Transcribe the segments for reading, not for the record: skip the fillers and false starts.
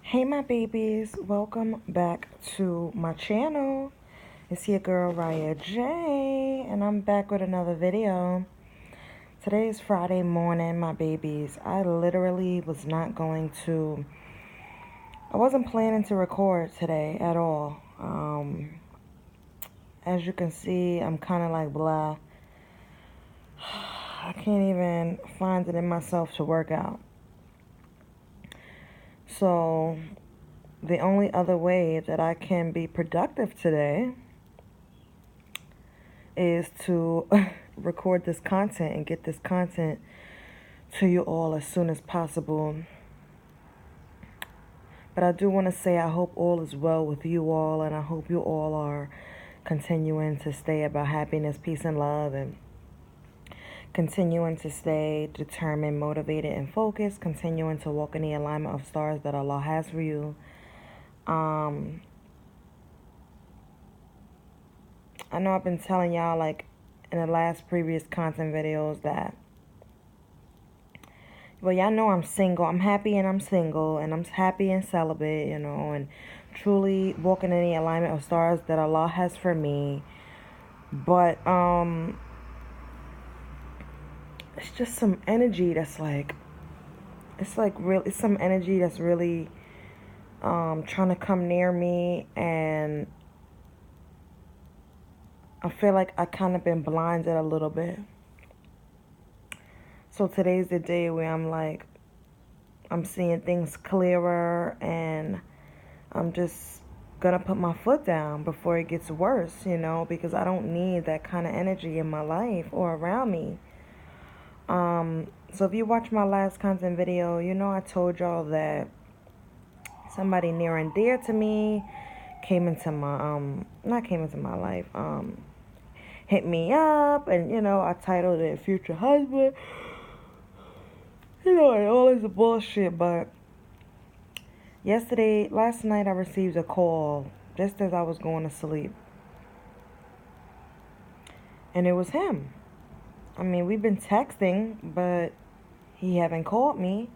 Hey my babies, welcome back to my channel. It's your girl Riahjaysreality, and I'm back with another video. Today is Friday morning, my babies. I literally was not going to, I wasn't planning to record today at all. As you can see, I'm kind of like blah. I can't even find it in myself to work out. So the only other way that I can be productive today is to record this content and get this content to you all as soon as possible. But I do want to say I hope all is well with you all, and I hope you all are continuing to stay about happiness, peace, and love, and continuing to stay determined, motivated, and focused, continuing to walk in the alignment of stars that Allah has for you. I know I've been telling y'all, like, in the last previous content videos that, well, y'all know I'm single. I'm happy and I'm single, and I'm happy and celibate, and truly walking in the alignment of stars that Allah has for me. But, it's just some energy that's like, it's some energy that's really, trying to come near me, and I feel like I kind of been blinded a little bit. So today's the day where I'm like, I'm seeing things clearer, and I'm just gonna put my foot down before it gets worse, because I don't need that kind of energy in my life or around me. So if you watch my last content video, I told y'all that somebody near and dear to me came into my, not came into my life, hit me up, and, I titled it Future Husband, and all this bullshit. But last night I received a call just as I was going to sleep, and it was him. I mean, we've been texting, but he haven't called me.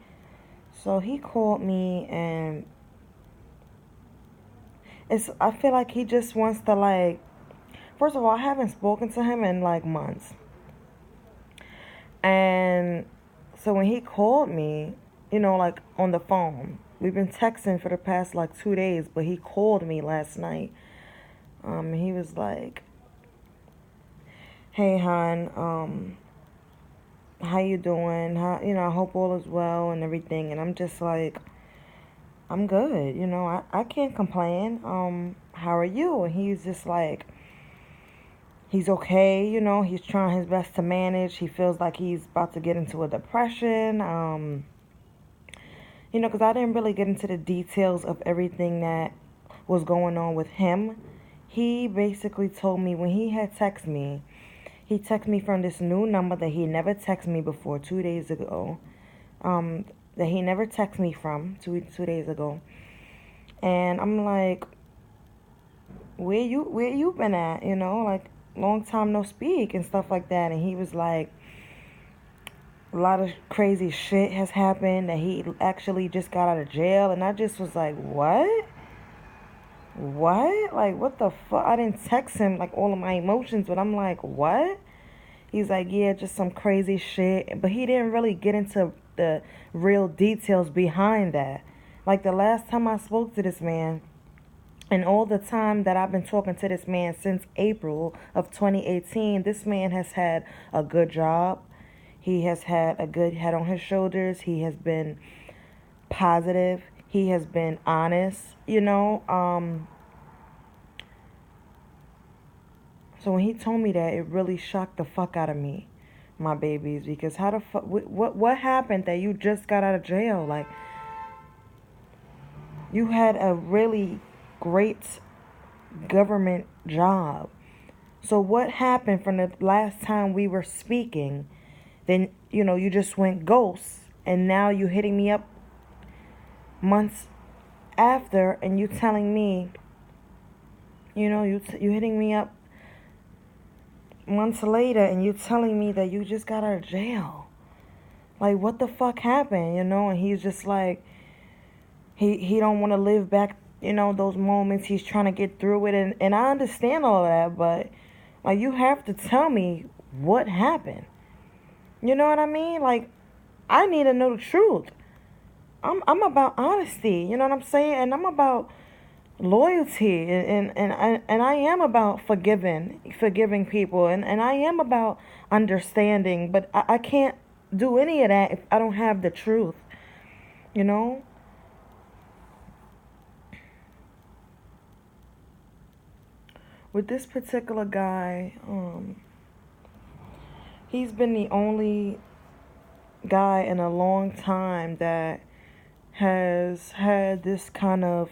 So he called me, and I feel like he just wants to, like, first of all, I haven't spoken to him in like months. And so when he called me, like on the phone, we've been texting for the past like 2 days, but he called me last night. He was like, "Hey, hon, how you doing? I hope all is well and everything." And I'm just like, I'm good. I can't complain. How are you? And he's just like, he's okay. He's trying his best to manage. He feels like he's about to get into a depression. Because I didn't really get into the details of everything that was going on with him. He basically told me when he had texted me, he texted me from this new number that he never texted me before 2 days ago. That he never texted me from 2 days ago. And I'm like, where you been at? Like, long time no speak and stuff like that. And he was like, a lot of crazy shit has happened, that he actually just got out of jail. And I just was like, what? Like, what the fuck? I didn't text him like all of my emotions, but I'm like, what? He's like, yeah, just some crazy shit. But he didn't really get into the real details behind that. Like, the last time I spoke to this man, and all the time that I've been talking to this man since April of 2018, this man has had a good job. He has had a good head on his shoulders. He has been positive. He has been honest, So when he told me that, it really shocked the fuck out of me, my babies, because how the fuck, what happened that you just got out of jail? Like, you had a really great government job. So what happened from the last time we were speaking? Then, you just went ghost, and now you hitting me up months after, and you telling me, you hitting me up months later, and you telling me that you just got out of jail. Like, what the fuck happened, And he's just like, he don't want to live back, those moments. He's trying to get through it, and I understand all of that, but like, you have to tell me what happened. You know what I mean? Like, I need to know the truth. I'm about honesty, you know what I'm saying? And I'm about loyalty, and I am about forgiving people, and I am about understanding, but I can't do any of that if I don't have the truth, you know? With this particular guy, he's been the only guy in a long time that has had this kind of,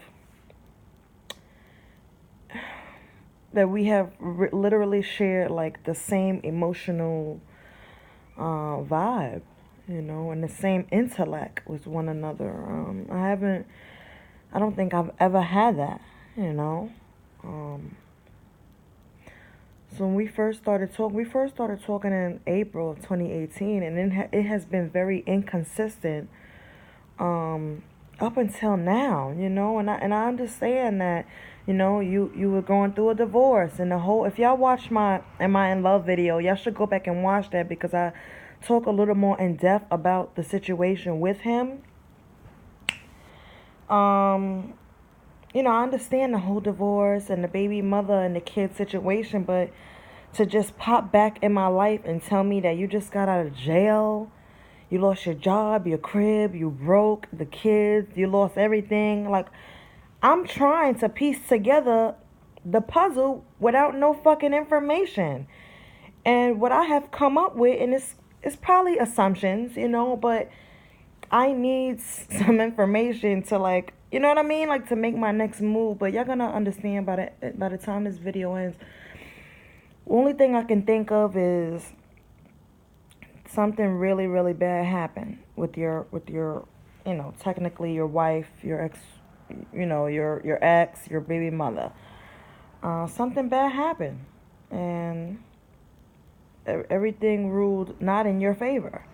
that we have literally shared like the same emotional vibe, and the same intellect with one another. I don't think I've ever had that, you know. So when we first started talking in April of 2018, and it has been very inconsistent up until now, and I understand that, you were going through a divorce, and if y'all watch my Am I in Love video, y'all should go back and watch that, because I talk a little more in depth about the situation with him. I understand the whole divorce and the baby mother and the kid situation, but to just pop back in my life and tell me that you just got out of jail, you lost your job, your crib, you broke, the kids, you lost everything. Like, I'm trying to piece together the puzzle without no fucking information. And what I have come up with, and it's probably assumptions, but I need some information to, like, you know what I mean? Like, to make my next move. But y'all gonna understand by the time this video ends. The only thing I can think of is something really, really bad happened with your technically your wife, your ex, your ex, your baby mother. Something bad happened, and everything ruled not in your favor.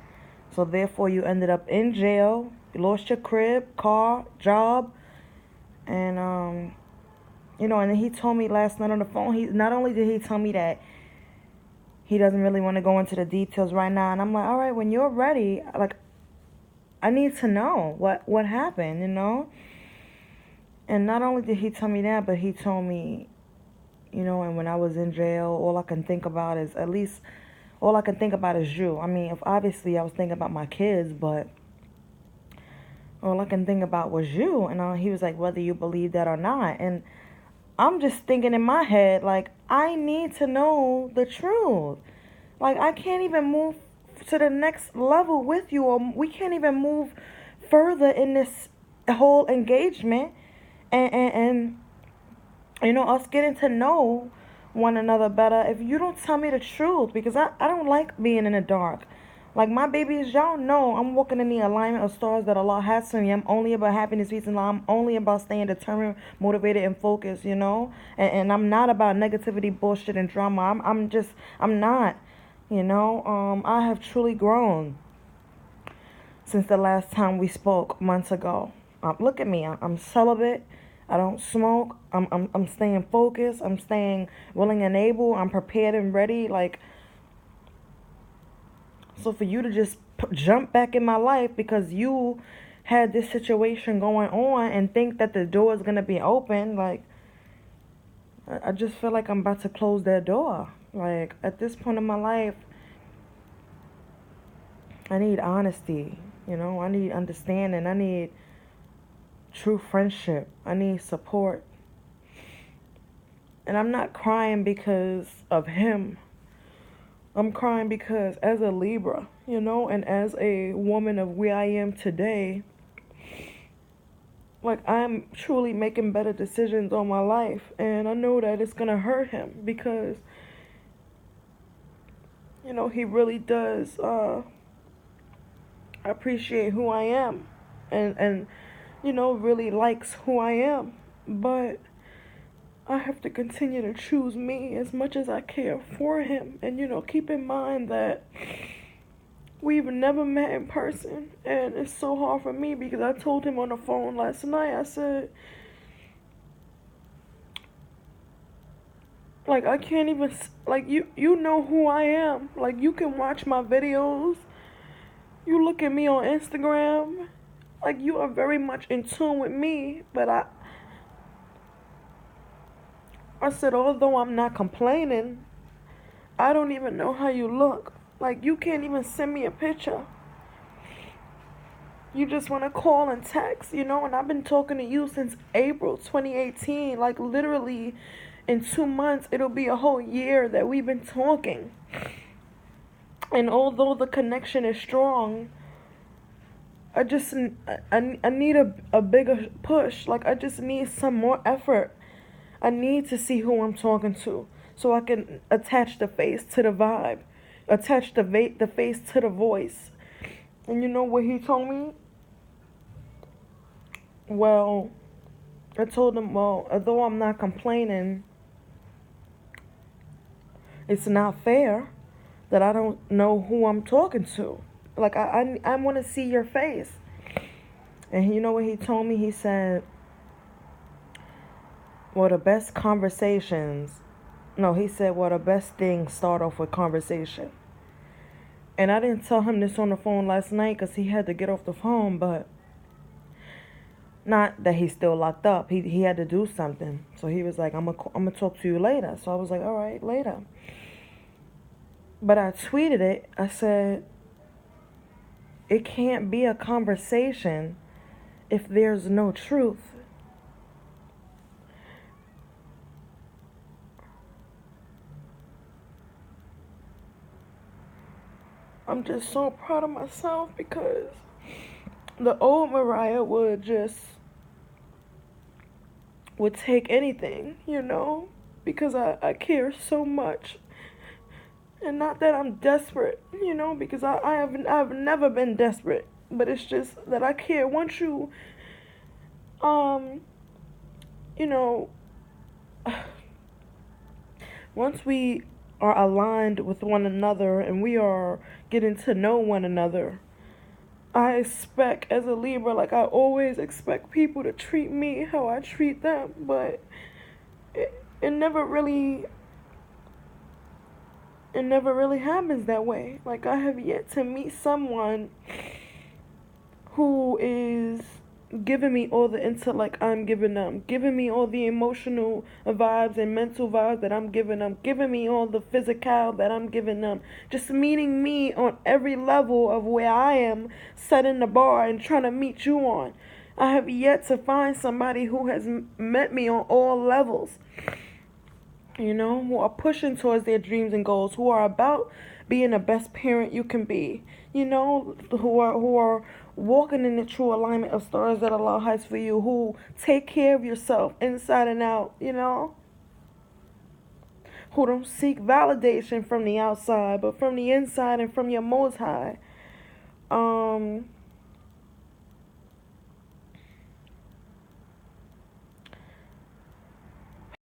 So therefore, you ended up in jail. You lost your crib, car, job, and and then he told me last night on the phone. He not only did he tell me that he doesn't really want to go into the details right now, and I'm like, all right, when you're ready, like, I need to know what happened, And not only did he tell me that, but he told me, and when I was in jail, all I can think about is you. I mean, obviously I was thinking about my kids, but all I can think about was you. And he was like, whether you believe that or not. And I'm just thinking in my head, like, I need to know the truth. Like, I can't even move to the next level with you, or we can't even move further in this whole engagement. And us getting to know one another better if you don't tell me the truth, because I don't like being in the dark. Like, my babies, y'all know I'm walking in the alignment of stars that Allah has for me. I'm only about happiness, peace, and love. I'm only about staying determined, motivated, and focused, And I'm not about negativity, bullshit, and drama. I'm not, I have truly grown since the last time we spoke months ago. Look at me. I'm celibate. I don't smoke. I'm staying focused. I'm staying willing and able. I'm prepared and ready. Like, so for you to just jump back in my life because you had this situation going on and think that the door is going to be open, like, I just feel like I'm about to close that door. Like, at this point in my life, I need honesty, I need understanding, I need true friendship, I need support. And I'm not crying because of him. I'm crying because as a Libra, and as a woman of where I am today, like, I'm truly making better decisions on my life. And I know that it's going to hurt him because, he really does appreciate who I am and really likes who I am. But I have to continue to choose me as much as I care for him. And, keep in mind that We've never met in person, and it's so hard for me because I told him on the phone last night, I said, like, I can't even, like, you know who I am. Like, you can watch my videos. You look at me on Instagram. Like, you are very much in tune with me. But I said, although I'm not complaining, I don't even know how you look. Like, you can't even send me a picture. You just want to call and text, you know? And I've been talking to you since April 2018. Like, literally, in 2 months, it'll be a whole year that we've been talking. And although the connection is strong, I need a bigger push. Like, I just need some more effort. I need to see who I'm talking to so I can attach the face to the vibe, attach the face to the voice. And you know what he told me? Well, I told him, well, although I'm not complaining, it's not fair that I don't know who I'm talking to. Like, I want to see your face. And you know what he told me? He said, well, the best conversations, no, he said, well, the best things start off with conversation. And I didn't tell him this on the phone last night because he had to get off the phone, but not that he's still locked up. He had to do something. So he was like, I'm gonna talk to you later. So I was like, all right, later. But I tweeted it. I said, it can't be a conversation if there's no truth. I'm just so proud of myself because the old Mariah would take anything, you know, because I care so much. And not that I'm desperate, you know, because I've never been desperate, but it's just that I care. Once you, you know, once we are aligned with one another and we are getting to know one another, I expect, as a Libra, like, I always expect people to treat me how I treat them, but it never really happens that way. Like, I have yet to meet someone who is giving me all the intellect I'm giving them, giving me all the emotional vibes and mental vibes that I'm giving them, giving me all the physical that I'm giving them, just meeting me on every level of where I am setting the bar and trying to meet you on. I have yet to find somebody who has met me on all levels, you know, who are pushing towards their dreams and goals, who are about being the best parent you can be, you know, who are walking in the true alignment of stars that Allah has for you, who take care of yourself inside and out, you know, who don't seek validation from the outside, but from the inside and from your Most High.